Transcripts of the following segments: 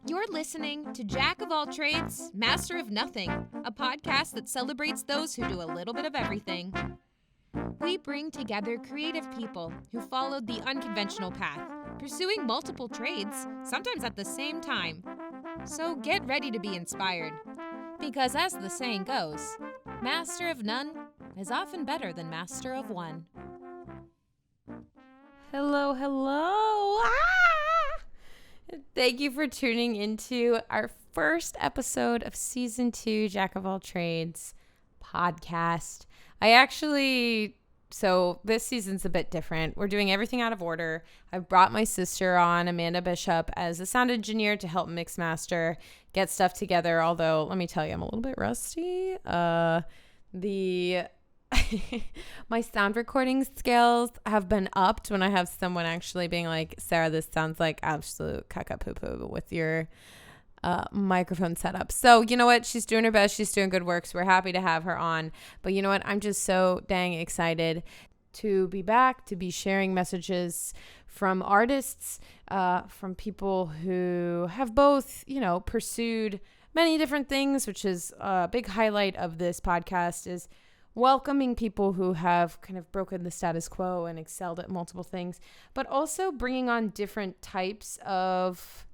You're listening to Jack of All Trades, Master of Nothing, a podcast that celebrates those who do a little bit of everything. We bring together creative people who followed the unconventional path, pursuing multiple trades, sometimes at the same time. So get ready to be inspired, because as the saying goes, master of none is often better than master of one. Hello. Thank you for tuning into our first episode of Season 2 Jack of All Trades podcast. So this season's a bit different. We're doing everything out of order. I've brought my sister on, Amanda Bishop, as a sound engineer to help mix master, get stuff together. Although, let me tell you, I'm a little bit rusty. My sound recording skills have been upped when I have someone actually being like, Sarah, this sounds like absolute caca poo-poo with your microphone setup. So you know what? She's doing her best. She's doing good work. So we're happy to have her on. But you know what? I'm just so dang excited to be back, to be sharing messages from artists, from people who have both, pursued many different things, which is a big highlight of this podcast, is welcoming people who have kind of broken the status quo and excelled at multiple things, but also bringing on different types of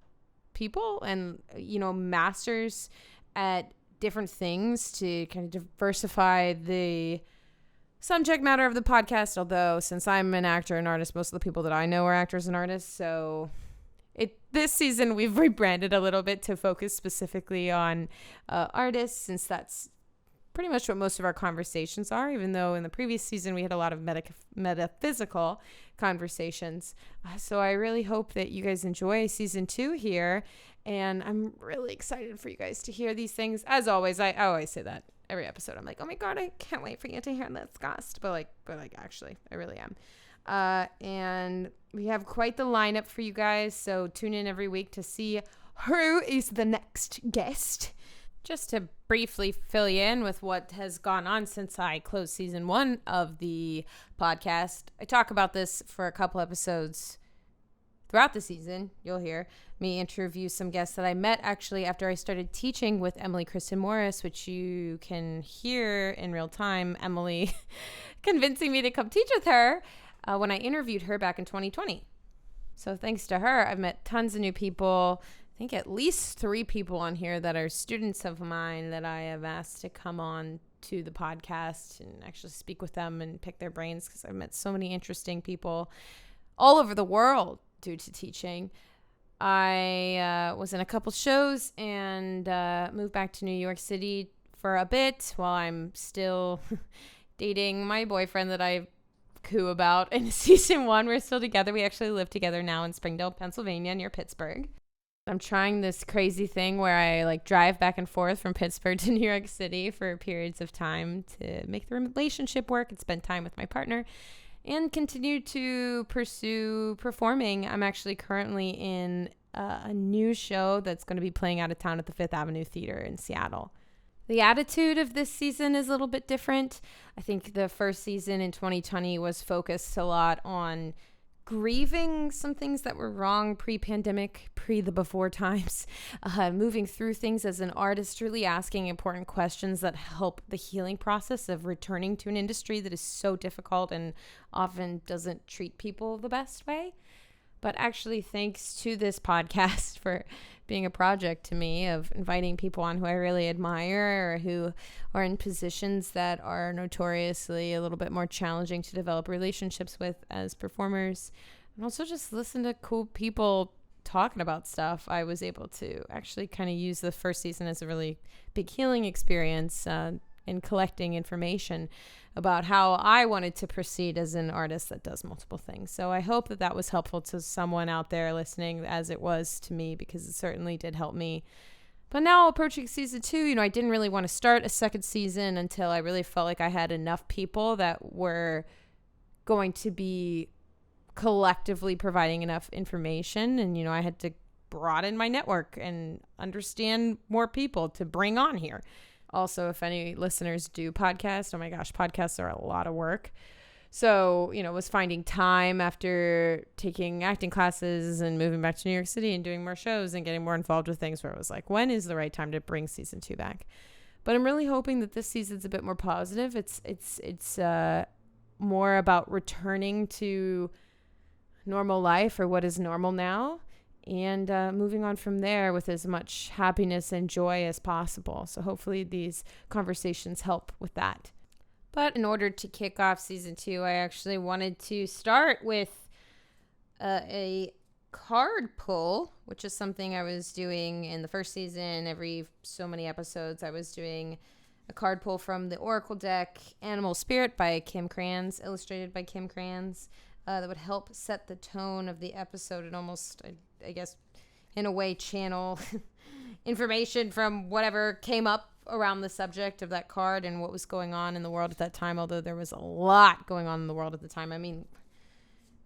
people and, masters at different things to kind of diversify the subject matter of the podcast. Although since I'm an actor and artist, most of the people that I know are actors and artists. So this season we've rebranded a little bit to focus specifically on artists, since that's pretty much what most of our conversations are, even though in the previous season we had a lot of metaphysical conversations. So I really hope that you guys enjoy season 2 here, and I'm really excited for you guys to hear these things. As always, I always say that every episode. I'm like, oh my God, I can't wait for you to hear this guest. But actually, I really am. And we have quite the lineup for you guys, so tune in every week to see who is the next guest. Just to briefly fill you in with what has gone on since I closed season 1 of the podcast. I talk about this for a couple episodes throughout the season. You'll hear me interview some guests that I met actually after I started teaching with Emily Kristen Morris, which you can hear in real time. Emily convincing me to come teach with her when I interviewed her back in 2020. So thanks to her, I've met tons of new people. I think at least 3 people on here that are students of mine that I have asked to come on to the podcast and actually speak with them and pick their brains, because I've met so many interesting people all over the world due to teaching. I was in a couple shows and moved back to New York City for a bit while I'm still dating my boyfriend that I coo about in season 1. We're still together. We actually live together now in Springdale, Pennsylvania, near Pittsburgh. I'm trying this crazy thing where I drive back and forth from Pittsburgh to New York City for periods of time to make the relationship work and spend time with my partner and continue to pursue performing. I'm actually currently in a new show that's going to be playing out of town at the Fifth Avenue Theater in Seattle. The attitude of this season is a little bit different. I think the first season in 2020 was focused a lot on grieving some things that were wrong pre-pandemic, the before times, moving through things as an artist, really asking important questions that help the healing process of returning to an industry that is so difficult and often doesn't treat people the best way. But actually, thanks to this podcast for being a project to me of inviting people on who I really admire or who are in positions that are notoriously a little bit more challenging to develop relationships with as performers, and also just listen to cool people talking about stuff. I was able to actually kind of use the first season as a really big healing experience in collecting information about how I wanted to proceed as an artist that does multiple things. So I hope that that was helpful to someone out there listening, as it was to me, because it certainly did help me. But now approaching season 2, I didn't really want to start a second season until I really felt like I had enough people that were going to be collectively providing enough information. And, I had to broaden my network and understand more people to bring on here. Also, if any listeners do podcasts, oh my gosh, podcasts are a lot of work. So, was finding time after taking acting classes and moving back to New York City and doing more shows and getting more involved with things where it was like, when is the right time to bring season 2 back? But I'm really hoping that this season's a bit more positive. It's more about returning to normal life, or what is normal now, and moving on from there with as much happiness and joy as possible. So hopefully these conversations help with that. But in order to kick off season 2, I actually wanted to start with a card pull, which is something I was doing in the first season. Every so many episodes, I was doing a card pull from the Oracle deck, Animal Spirit by Kim Krans, illustrated by Kim Krans, that would help set the tone of the episode and almost, I guess, in a way, channel information from whatever came up around the subject of that card and what was going on in the world at that time, although there was a lot going on in the world at the time. I mean,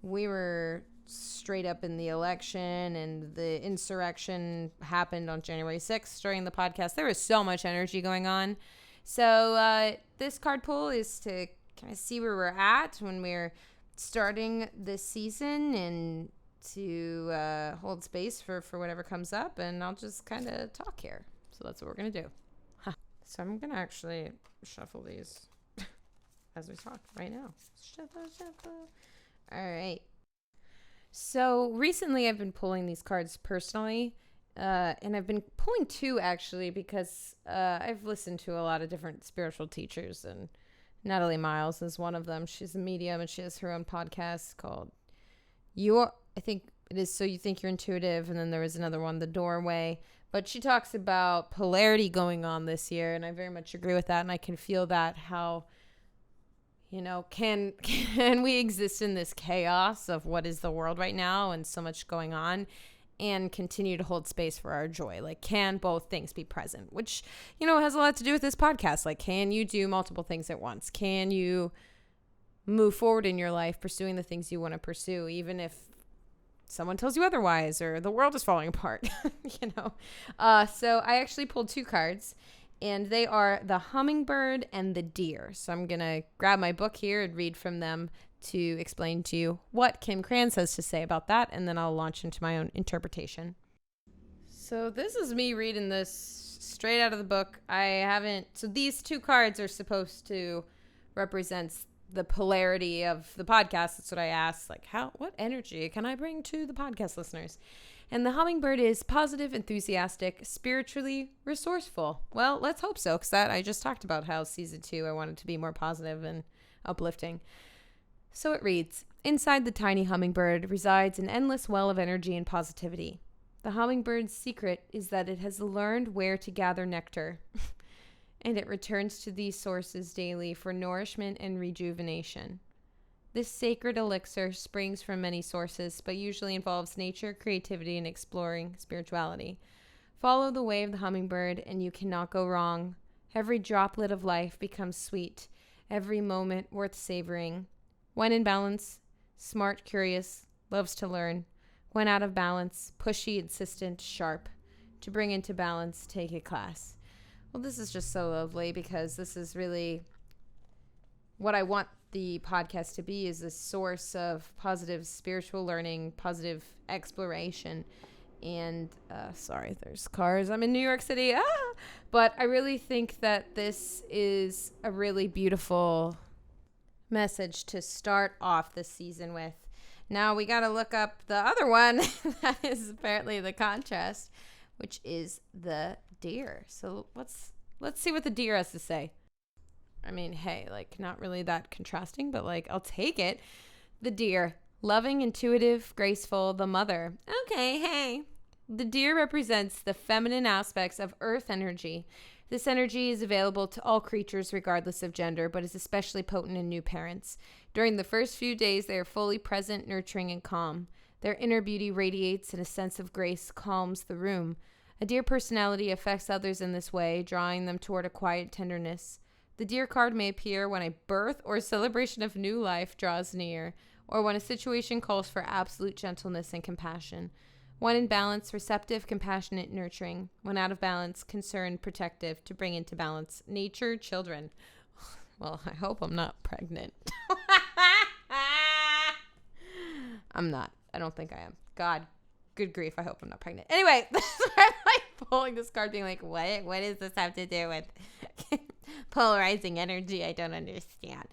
we were straight up in the election, and the insurrection happened on January 6th during the podcast. There was so much energy going on. So this card pull is to kind of see where we're at when we're starting this season, and to hold space for whatever comes up. And I'll just kind of talk here. So that's what we're going to do. So I'm going to actually shuffle these as we talk right now. Shuffle. All right. So recently I've been pulling these cards personally, and I've been pulling 2 actually because I've listened to a lot of different spiritual teachers, and Natalie Miles is one of them. She's a medium, and she has her own podcast called I think it is So You Think You're Intuitive, and then there was another one, The Doorway. But she talks about polarity going on this year, and I very much agree with that, and I can feel that, how, can we exist in this chaos of what is the world right now and so much going on, and continue to hold space for our joy? Like, can both things be present? Which, has a lot to do with this podcast. Like, can you do multiple things at once? Can you move forward in your life pursuing the things you want to pursue, even if someone tells you otherwise or the world is falling apart? So I actually pulled 2 cards, and they are the hummingbird and the deer. So I'm going to grab my book here and read from them to explain to you what Kim Krans has to say about that, and then I'll launch into my own interpretation. So this is me reading this straight out of the book. So these 2 cards are supposed to represent the polarity of the podcast. That's what I asked. Like, what energy can I bring to the podcast listeners? And the hummingbird is positive, enthusiastic, spiritually resourceful. Well, let's hope so, because I just talked about how season 2, I wanted to be more positive and uplifting. So it reads, inside the tiny hummingbird resides an endless well of energy and positivity. The hummingbird's secret is that it has learned where to gather nectar. And it returns to these sources daily for nourishment and rejuvenation. This sacred elixir springs from many sources, but usually involves nature, creativity, and exploring spirituality. Follow the way of the hummingbird, and you cannot go wrong. Every droplet of life becomes sweet, every moment worth savoring. When in balance, smart, curious, loves to learn. When out of balance, pushy, insistent, sharp. To bring into balance, take a class. Well, this is just so lovely, because this is really what I want the podcast to be, is a source of positive spiritual learning, positive exploration. And sorry, there's cars. I'm in New York City. But I really think that this is a really beautiful message to start off this season with. Now we got to look up the other one that is apparently the contrast, which is the deer. So let's see what the deer has to say. I mean, hey, like, not really that contrasting, but like, I'll take it. The deer, loving, intuitive, graceful, the mother. Okay, hey. The deer represents the feminine aspects of earth energy. This energy is available to all creatures regardless of gender, but is especially potent in new parents. During the first few days, they are fully present, nurturing, and calm. Their inner beauty radiates, and a sense of grace calms the room. A deer personality affects others in this way, drawing them toward a quiet tenderness. The deer card may appear when a birth or celebration of new life draws near, or when a situation calls for absolute gentleness and compassion. When in balance, receptive, compassionate, nurturing. When out of balance, concerned, protective, to bring into balance. Nature, children. Well, I hope I'm not pregnant. I'm not. I don't think I am. God, good grief. I hope I'm not pregnant. Anyway, I'm like pulling this card being like, what does this have to do with polarizing energy? I don't understand.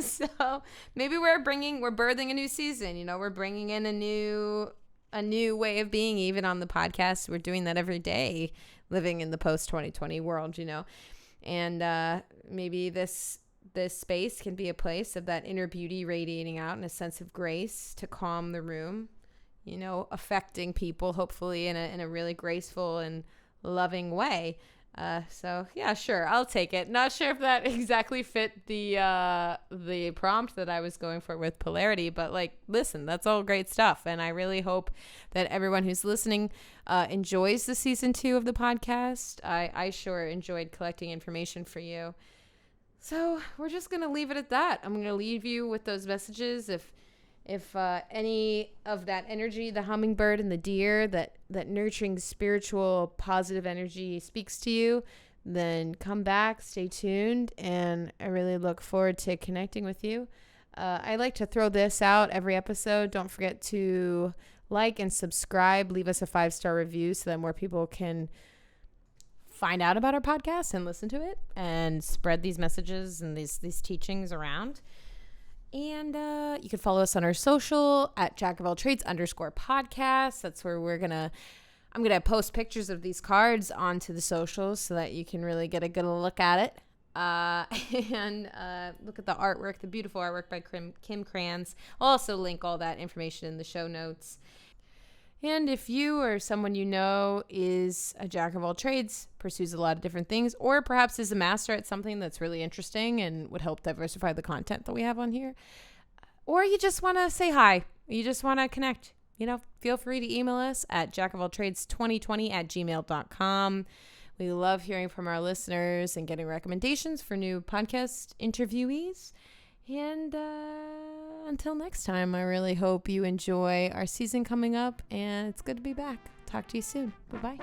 So maybe we're birthing a new season. You know, we're bringing in a new way of being, even on the podcast. We're doing that every day, living in the post 2020 world, you know, and maybe this space can be a place of that inner beauty radiating out and a sense of grace to calm the room, you know, affecting people hopefully in a really graceful and loving way. So yeah, sure, I'll take it. Not sure if that exactly fit the prompt that I was going for with polarity, but like, listen, that's all great stuff, and I really hope that everyone who's listening enjoys the season 2 of the podcast. I sure enjoyed collecting information for you. So we're just gonna leave it at that. I'm gonna leave you with those messages. If any of that energy, the hummingbird and the deer, that nurturing spiritual positive energy speaks to you, then come back, stay tuned, and I really look forward to connecting with you. I like to throw this out every episode. Don't forget to like and subscribe. Leave us a 5-star review so that more people can find out about our podcast and listen to it and spread these messages and these teachings around. And you can follow us on our social at jackofalltrades_podcast. That's where I'm going to post pictures of these cards onto the socials so that you can really get a good look at it. And look at the artwork, the beautiful artwork by Kim Krans. I'll also link all that information in the show notes. And if you or someone you know is a jack of all trades, pursues a lot of different things, or perhaps is a master at something that's really interesting and would help diversify the content that we have on here, or you just want to say hi, you just want to connect, you know, feel free to email us at jackofalltrades2020@gmail.com. We love hearing from our listeners and getting recommendations for new podcast interviewees. And until next time, I really hope you enjoy our season coming up, and it's good to be back. Talk to you soon. Bye-bye.